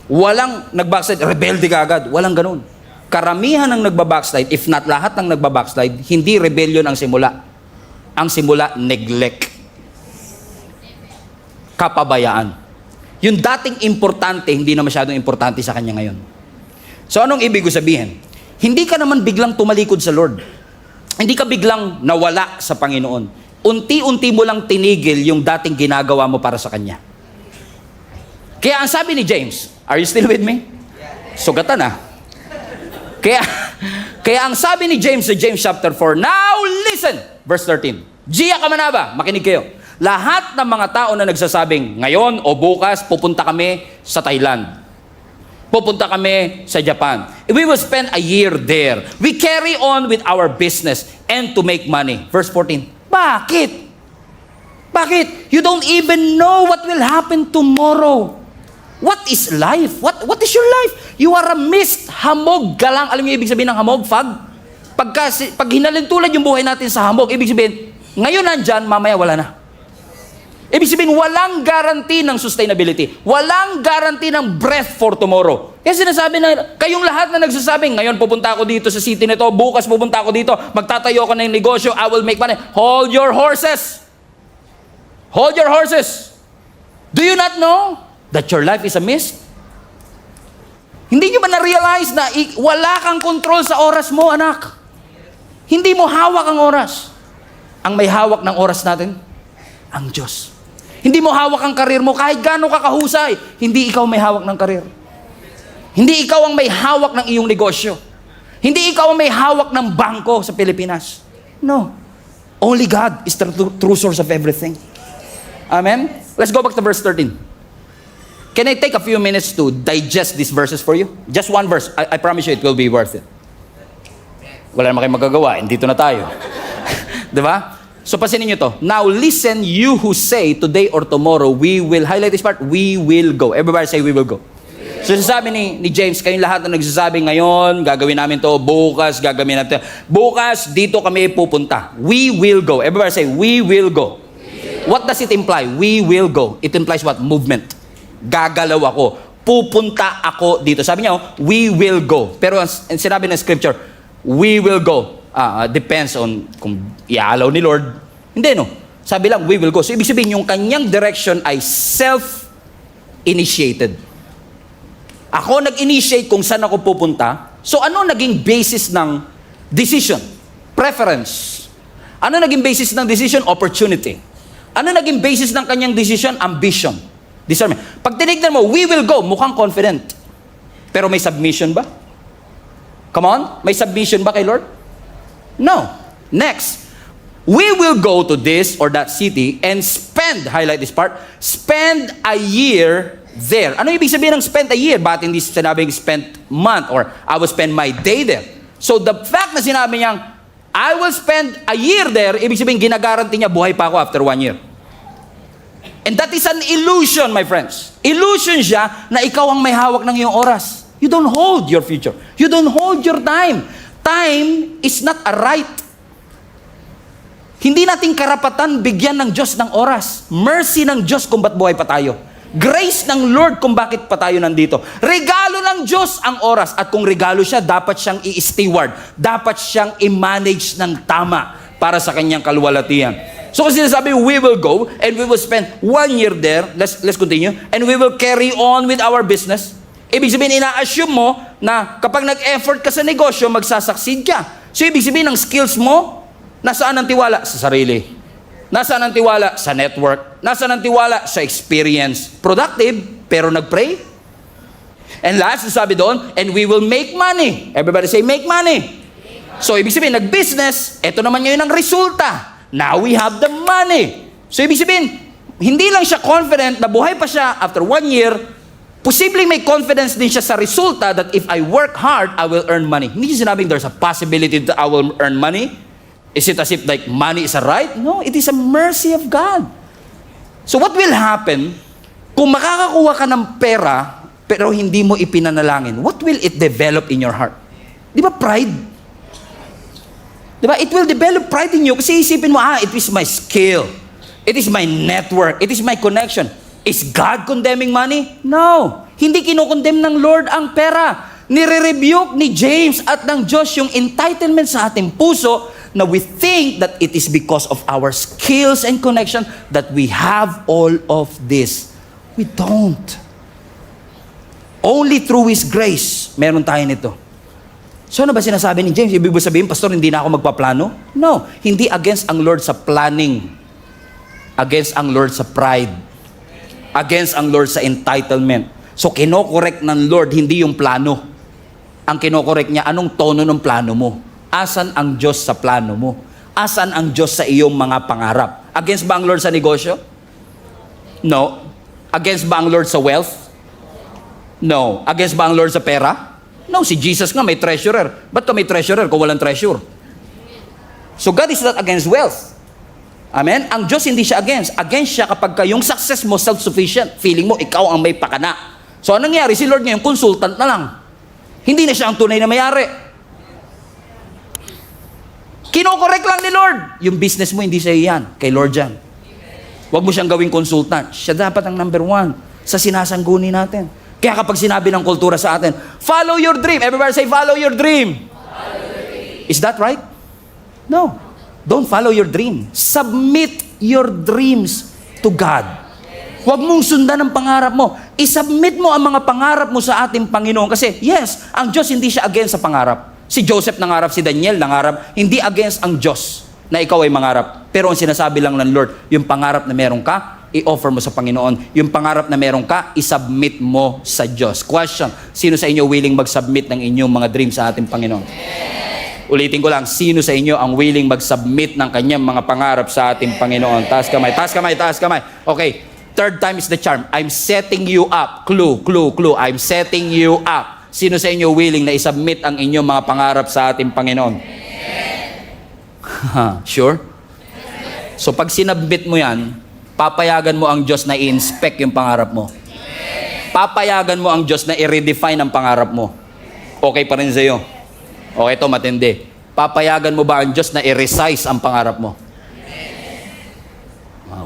Walang nag-backslide, rebelde ka agad. Walang ganun. Karamihan ng nagba-backslide, if not lahat ng nagba-backslide, hindi rebellion ang simula. Ang simula, neglect. Kapabayaan. Yung dating importante, hindi na masyadong importante sa kanya ngayon. So anong ibig ko sabihin? Hindi ka naman biglang tumalikod sa Lord. Hindi ka biglang nawala sa Panginoon. Unti-unti mo lang tinigil yung dating ginagawa mo para sa Kanya. Kaya ang sabi ni James, are you still with me? Sugatan ah. Kaya ang sabi ni James sa James chapter 4, now listen, verse 13. Giya kamanaba, makinig kayo. Lahat ng mga tao na nagsasabing, ngayon o bukas, pupunta kami sa Thailand. Pupunta kami sa Japan. We will spend a year there. We carry on with our business and to make money. Verse 14. Bakit? Bakit? You don't even know what will happen tomorrow. What is life? What is your life? You are a mist, hamog, galang. Alam niyo ibig sabihin ng hamog, fog? Pag hinalintulad yung buhay natin sa hamog, ibig sabihin, ngayon nandyan, mamaya wala na. Ibig sabihin, walang guarantee ng sustainability. Walang guarantee ng breath for tomorrow. Kaya sinasabi na, kayong lahat na nagsasabing, ngayon pupunta ako dito sa city nito, bukas pupunta ako dito, magtatayo ako ng negosyo, I will make money. Hold your horses. Hold your horses. Do you not know that your life is a mist? Hindi nyo ba na-realize na wala kang control sa oras mo, anak? Hindi mo hawak ang oras. Ang may hawak ng oras natin, ang Diyos. Hindi mo hawak ang karir mo kahit gaano ka kahusay. Hindi ikaw may hawak ng karir. Hindi ikaw ang may hawak ng iyong negosyo. Hindi ikaw ang may hawak ng bangko sa Pilipinas. No. Only God is the true source of everything. Amen? Let's go back to verse 13. Can I take a few minutes to digest these verses for you? Just one verse. I promise you it will be worth it. Wala naman kayo magagawa. Dito na tayo. Diba? So pasinin nyo to. Now listen, you who say today or tomorrow, we will, highlight this part, we will go. Everybody say we will go. So sasabi ni James, kayong lahat na nagsasabi ngayon, gagawin namin to, bukas, gagawin natin to. Bukas, dito kami pupunta. We will go. Everybody say, we will go. What does it imply? We will go. It implies what? Movement. Gagalaw ako. Pupunta ako dito. Sabi niya, we will go. Pero ang sinabi ng scripture, we will go. Depends on kung iaalaw ni Lord. Hindi, no? Sabi lang, we will go. So, ibig sabihin, yung kanyang direction ay self-initiated. Ako nag-initiate kung saan ako pupunta. So, ano naging basis ng decision? Preference. Ano naging basis ng decision? Opportunity. Ano naging basis ng kanyang decision? Ambition. Discernment. Pag tinignan mo, we will go, mukhang confident. Pero may submission ba? Come on? May submission ba kay Lord? No. Next, we will go to this or that city and spend, highlight this part, spend a year there. Ano ibig sabihin ng spend a year? Bakit hindi sinabing spend month or I will spend my day there? So the fact na sinabi niyang, I will spend a year there, ibig sabihin ginagaranti niya buhay pa ako after 1 year. And that is an illusion, my friends. Illusion siya na ikaw ang may hawak ng iyong oras. You don't hold your future. You don't hold your time. Time is not a right. Hindi nating karapatan bigyan ng Diyos ng oras. Mercy ng Diyos kung ba't buhay pa tayo. Grace ng Lord kung bakit pa tayo nandito. Regalo ng Diyos ang oras. At kung regalo siya, dapat siyang i-steward. Dapat siyang i-manage ng tama para sa kanyang kaluwalhatian. So kasi sinasabi, we will go and we will spend 1 year there. Let's continue. And we will carry on with our business. Ibig sabihin, ina-assume mo na kapag nag-effort ka sa negosyo, magsasucceed ka. So ibig sabihin, ang skills mo, nasaan ang tiwala? Sa sarili. Nasaan ang tiwala? Sa network. Nasaan ang tiwala? Sa experience. Productive, pero nag-pray. And last, sabi doon, and we will make money. Everybody say, make money. So, ibig sabihin, nag-business, ito naman ngayon ang resulta. Now we have the money. So, ibig sabihin, hindi lang siya confident na buhay pa siya after 1 year, posibleng may confidence din siya sa resulta that if I work hard, I will earn money. Hindi siya sinabing there's a possibility that I will earn money. Is it as if like money is a right? No, it is a mercy of God. So what will happen kung makakakuha ka ng pera pero hindi mo ipinanalangin? What will it develop in your heart? Di ba pride? Di ba? It will develop pride in you kasi isipin mo, it is my skill. It is my network. It is my connection. Is God condemning money? No. Hindi kinokondemn ng Lord ang pera. Nire-rebuke ni James at ng Diyos yung entitlement sa ating puso na we think that it is because of our skills and connection that we have all of this. We don't. Only through His grace, meron tayo nito. So ano ba sinasabi ni James? Ibig sabihin, Pastor, hindi na ako magpaplano? No. Hindi against ang Lord sa planning. Against ang Lord sa pride. Against ang Lord sa entitlement. So kinokorek ng Lord, hindi yung plano. Ang kinokorek niya, anong tono ng plano mo? Asan ang Diyos sa plano mo? Asan ang Diyos sa iyong mga pangarap? Against ba ang Lord sa negosyo? No. Against ba ang Lord sa wealth? No. Against ba ang Lord sa pera? No. Si Jesus nga may treasurer. Ba't ka may treasurer kung walang treasure? So God is not against wealth. Amen? Ang Diyos hindi siya against. Against siya kapag yung success mo self-sufficient. Feeling mo, ikaw ang may pakana. So anong nangyari? Si Lord ngayon, consultant na lang. Hindi na siya ang tunay na may-ari. Kinokorek lang ni Lord. Yung business mo, hindi sa iyan. Kay Lord yan. Huwag mo siyang gawing consultant. Siya dapat ang number 1 sa sinasangguni natin. Kaya kapag sinabi ng kultura sa atin, follow your dream. Everybody say, follow your dream. Follow your dream. Is that right? No. Don't follow your dream. Submit your dreams to God. Huwag mong sundan ang pangarap mo. I-submit mo ang mga pangarap mo sa ating Panginoon. Kasi, yes, ang Diyos hindi siya against sa pangarap. Si Joseph nangarap, si Daniel nangarap. Hindi against ang Diyos na ikaw ay mangarap. Pero ang sinasabi lang ng Lord, yung pangarap na meron ka, i-offer mo sa Panginoon. Yung pangarap na meron ka, i-submit mo sa Diyos. Question, sino sa inyo willing mag-submit ng inyong mga dreams sa ating Panginoon? Ulitin ko lang, sino sa inyo ang willing mag-submit ng kanyang mga pangarap sa ating Panginoon? Taas kamay, taas kamay, taas kamay. Okay, third time is the charm. I'm setting you up. Clue. I'm setting you up. Sino sa inyo willing na isubmit ang inyong mga pangarap sa ating Panginoon? Sure? So pag sinubmit mo yan, papayagan mo ang Diyos na i-inspect yung pangarap mo. Papayagan mo ang Diyos na i-redefine ang pangarap mo. Okay pa rin sa'yo. Okay, ito matindi. Papayagan mo ba ang Diyos na i-resize ang pangarap mo?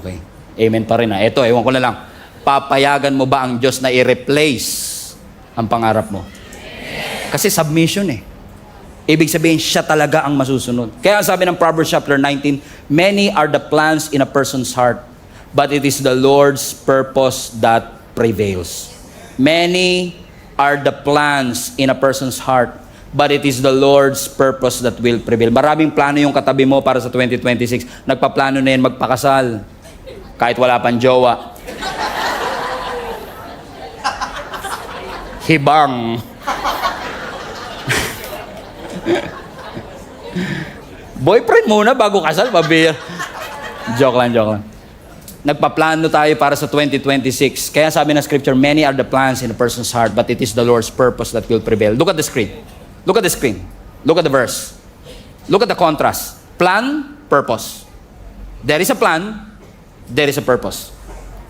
Okay. Amen pa rin. Ito, ewan ko na lang. Papayagan mo ba ang Diyos na i-replace ang pangarap mo? Kasi submission eh. Ibig sabihin, siya talaga ang masusunod. Kaya sabi ng Proverbs chapter 19, many are the plans in a person's heart, but it is the Lord's purpose that prevails. Many are the plans in a person's heart, but it is the Lord's purpose that will prevail. Maraming plano yung katabi mo para sa 2026. Nagpaplano na yan magpakasal. Kahit wala pang jowa. Hibang. Boyfriend muna bago kasal, mabir. Joke lang. Nagpaplano tayo para sa 2026. Kaya sabi ng scripture, many are the plans in a person's heart, but it is the Lord's purpose that will prevail. Look at the screen. Look at the screen. Look at the verse. Look at the contrast. Plan, purpose. There is a plan, there is a purpose.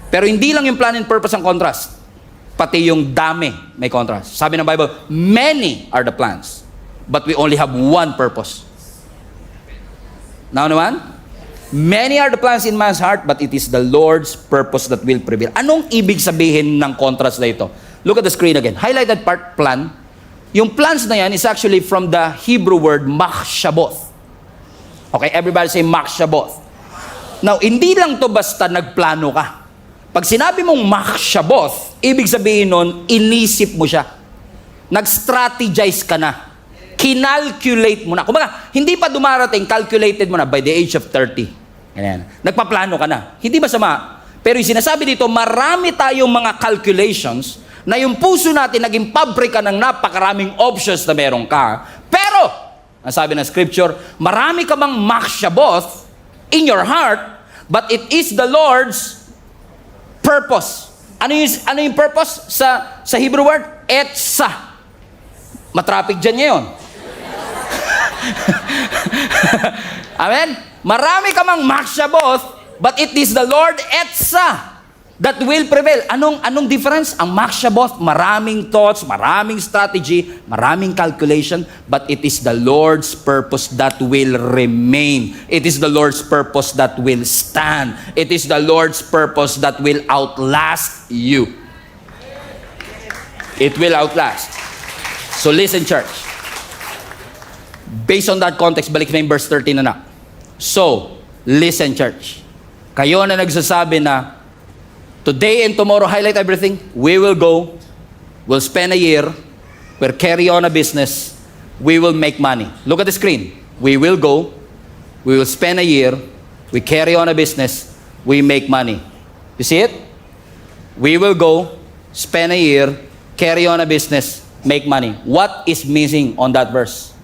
Pero hindi lang yung plan and purpose ang contrast. Pati yung dami may contrast. Sabi ng Bible, many are the plans, but we only have one purpose. Now naman, many are the plans in man's heart, but it is the Lord's purpose that will prevail. Anong ibig sabihin ng contrast na ito? Look at the screen again. Highlight that part, plan. Yung plans na yan is actually from the Hebrew word machshaboth. Okay, everybody say machshaboth. Now, hindi lang to basta nagplano ka. Pag sinabi mong machshaboth, ibig sabihin nun, inisip mo siya. Nag-strategize ka na. Kinalculate mo na. Kumbaga, hindi pa dumarating, calculated mo na by the age of 30. Ganyan. Nagpaplano ka na. Hindi masama. Pero yung sinasabi dito, marami tayong mga calculations na yung puso natin naging pabrika ng napakaraming options na meron ka. Pero, ang sabi ng scripture, marami ka bang makshaboth in your heart, but it is the Lord's purpose. Ano yung purpose sa Hebrew word? Etsa. Matraffic dyan ngayon. Amen? Marami ka mang makshaboth, but it is the Lord Etsa that will prevail. Anong difference? Ang makshaboth, maraming thoughts, maraming strategy, maraming calculation, but it is the Lord's purpose that will remain. It is the Lord's purpose that will stand. It is the Lord's purpose that will outlast you. It will outlast. So listen, church. Based on that context, balik na yung verse 13 na. So, listen, church. Kayo na nagsasabi na, today and tomorrow, highlight everything. We will go. We'll spend a year. We'll carry on a business. We will make money. Look at the screen. We will go. We will spend a year. We carry on a business. We make money. You see it? We will go, spend a year, carry on a business, make money. What is missing on that verse?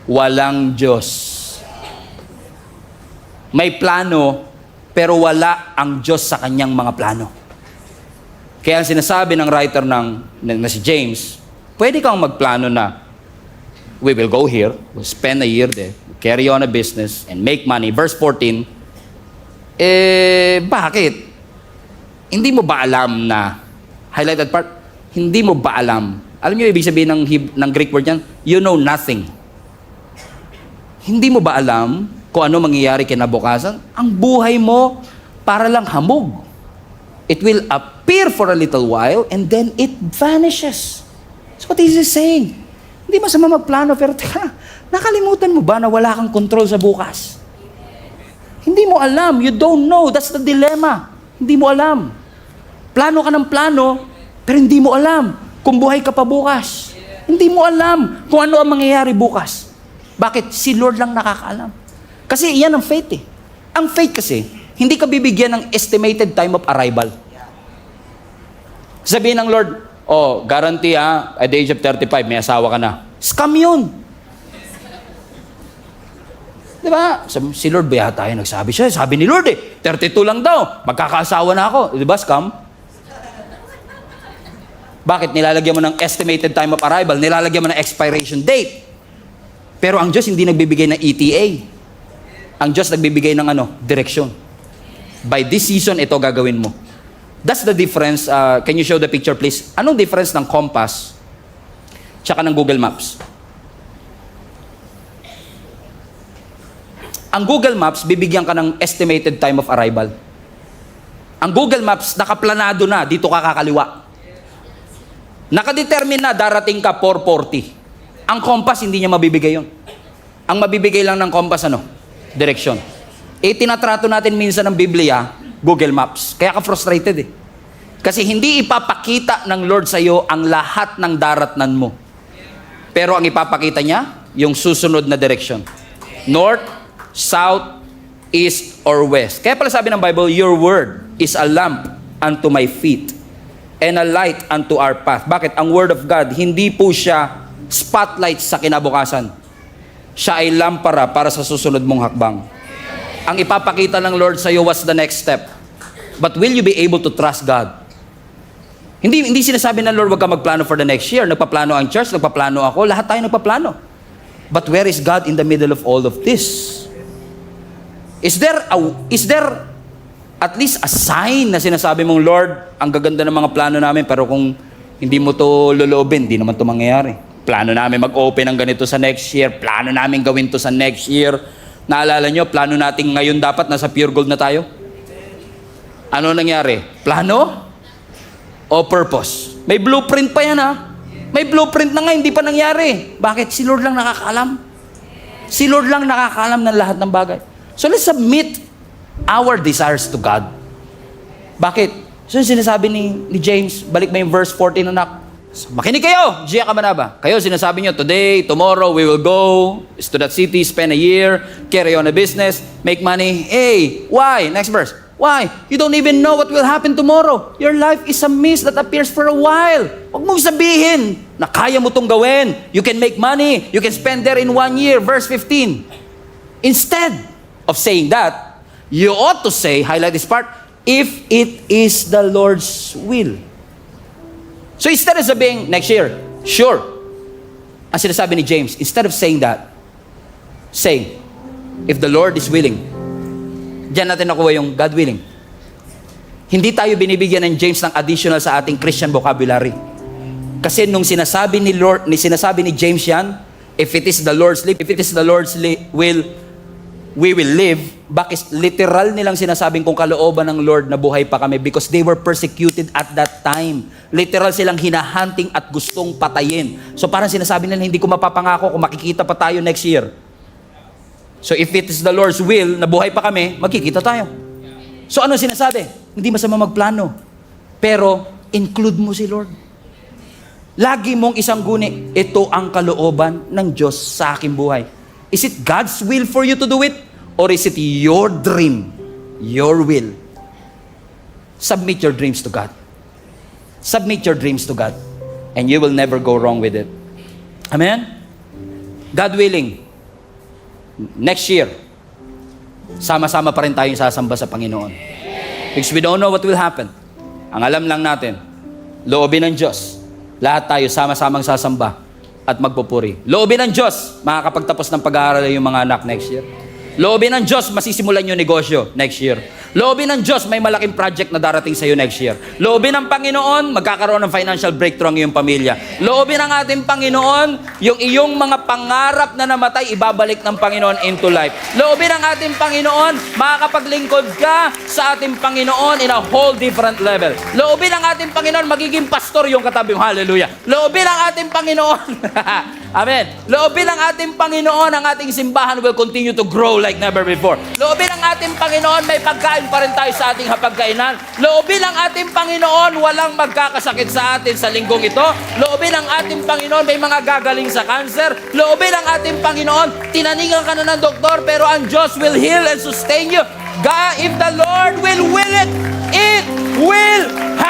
Walang Diyos. May plano, pero wala ang Diyos sa kanyang mga plano. Kaya ang sinasabi ng writer na si James, pwede kang magplano na, we will go here, we'll spend a year there, carry on a business, and make money. Verse 14, bakit? Hindi mo ba alam na, highlighted part, hindi mo ba alam? Alam niyo ibig sabihin ng Greek word yan? You know nothing. Hindi mo ba alam kung ano mangyayari kinabukasan? Ang buhay mo para lang hamog. It will appear for a little while and then it vanishes. That's what he is saying. Hindi masama magplano, pero teka, nakalimutan mo ba na wala kang control sa bukas? Hindi mo alam. You don't know. That's the dilemma. Hindi mo alam. Plano ka ng plano, pero hindi mo alam kung buhay ka pa bukas. Hindi mo alam kung ano ang mangyayari bukas. Bakit? Si Lord lang nakakaalam. Kasi iyan ang faith eh. Ang faith kasi, hindi ka bibigyan ng estimated time of arrival. Sabihin ng Lord, guarantee at the age of 35, may asawa ka na. Scam yun. Diba? Si Lord ba yata tayo nagsabi siya? Sabi ni Lord 32 lang daw, magkakaasawa na ako. Diba, scam? Bakit? Nilalagyan mo ng estimated time of arrival, nilalagyan mo ng expiration date. Pero ang Diyos hindi nagbibigay ng ETA. Ang Diyos nagbibigay ng direksyon. By this season, ito gagawin mo. That's the difference. Can you show the picture, please? Anong difference ng compass tsaka ng Google Maps? Ang Google Maps, bibigyan ka ng estimated time of arrival. Ang Google Maps, nakaplanado na, dito ka kakaliwa. Nakadetermine na, darating ka 4:40. Ang compass, hindi niya mabibigay yun. Ang mabibigay lang ng compass, direksyon. Tinatrato natin minsan ng Biblia, Google Maps. Kaya ka frustrated eh. Kasi hindi ipapakita ng Lord sa iyo ang lahat ng daratnan mo. Pero ang ipapakita niya, yung susunod na direksyon. North, south, east, or west. Kaya pala sabi ng Bible, your word is a lamp unto my feet and a light unto our path. Bakit? Ang word of God, hindi po siya spotlight sa kinabukasan. Siya ay lampara para sa susunod mong hakbang. Ang ipapakita ng Lord sa iyo, what's the next step? But will you be able to trust God? Hindi sinasabi ng Lord, wag ka magplano for the next year. Nagpaplano ang church, nagpaplano ako, lahat tayo nagpaplano. But where is God in the middle of all of this? Is there at least a sign na sinasabi mong, Lord, ang gaganda ng mga plano namin, pero kung hindi mo to loloobin, hindi naman to mangyayari. Plano namin mag-open ng ganito sa next year. Plano namin gawin to sa next year. Naalala nyo, plano natin ngayon dapat nasa pure gold na tayo? Ano nangyari? Plano o purpose? May blueprint pa yan May blueprint na nga, hindi pa nangyari. Bakit? Si Lord lang nakakaalam. Si Lord lang nakakaalam ng lahat ng bagay. So let's submit our desires to God. Bakit? So yung sinasabi ni James, balik mo yung verse 14 anak. So, makinig kayo, Gia Kamanaba. Kayo, sinasabi nyo, today, tomorrow, we will go to that city, spend a year, carry on a business, make money. Hey, why? Next verse. Why? You don't even know what will happen tomorrow. Your life is a mist that appears for a while. Huwag mong sabihin na kaya mo itong gawin. You can make money. You can spend there in 1 year. Verse 15. Instead of saying that, you ought to say, highlight this part, if it is the Lord's will. So instead of sabihin, next year, sure. Ang sinasabi ni James, instead of saying that, say, if the Lord is willing. Diyan natin nakuha yung God willing. Hindi tayo binibigyan ng James ng additional sa ating Christian vocabulary. Kasi nung sinasabi ni James yan, if it is the Lord's will, we will live. Bakit literal nilang sinasabing kung kalooban ng Lord na buhay pa kami because they were persecuted at that time. Literal silang hinahunting at gustong patayin. So parang sinasabi nila, hindi ko mapapangako kung makikita pa tayo next year. So if it is the Lord's will na buhay pa kami, magkikita tayo. So ano sinasabi? Hindi masama magplano. Pero include mo si Lord. Lagi mong isang guni, ito ang kalooban ng Diyos sa aking buhay. Is it God's will for you to do it? Or is it your dream, your will? Submit your dreams to God. Submit your dreams to God. And you will never go wrong with it. Amen? God willing, next year, sama-sama pa rin tayong sasamba sa Panginoon. Because we don't know what will happen. Ang alam lang natin, loobin ng Diyos, lahat tayo sama-samang sasamba at magpupuri. Loobin ng Diyos, makakapagtapos ng pag-aaral yung mga anak next year. Loobin ng Diyos, masisimulan yung negosyo next year. Loobin ng Diyos, may malaking project na darating sa iyo next year. Loobin ng Panginoon, magkakaroon ng financial breakthrough ang iyong pamilya. Loobin ng ating Panginoon, yung iyong mga pangarap na namatay, ibabalik ng Panginoon into life. Loobin ng ating Panginoon, makakapaglingkod ka sa ating Panginoon in a whole different level. Loobin ng ating Panginoon, magiging pastor yung katabi mo. Hallelujah. Loobin ng ating Panginoon. Amen. Loobin ng ating Panginoon, ang ating simbahan will continue to grow like never before. Loobin ng ating Panginoon, may pagkain pa rin tayo sa ating hapagkainan. Loobin ng ating Panginoon, walang magkakasakit sa atin sa linggong ito. Loobin ng ating Panginoon, may mga gagaling sa cancer. Loobin ng ating Panginoon, tinaningan ka na ng doktor, pero ang Diyos will heal and sustain you. God, if the Lord will it will happen.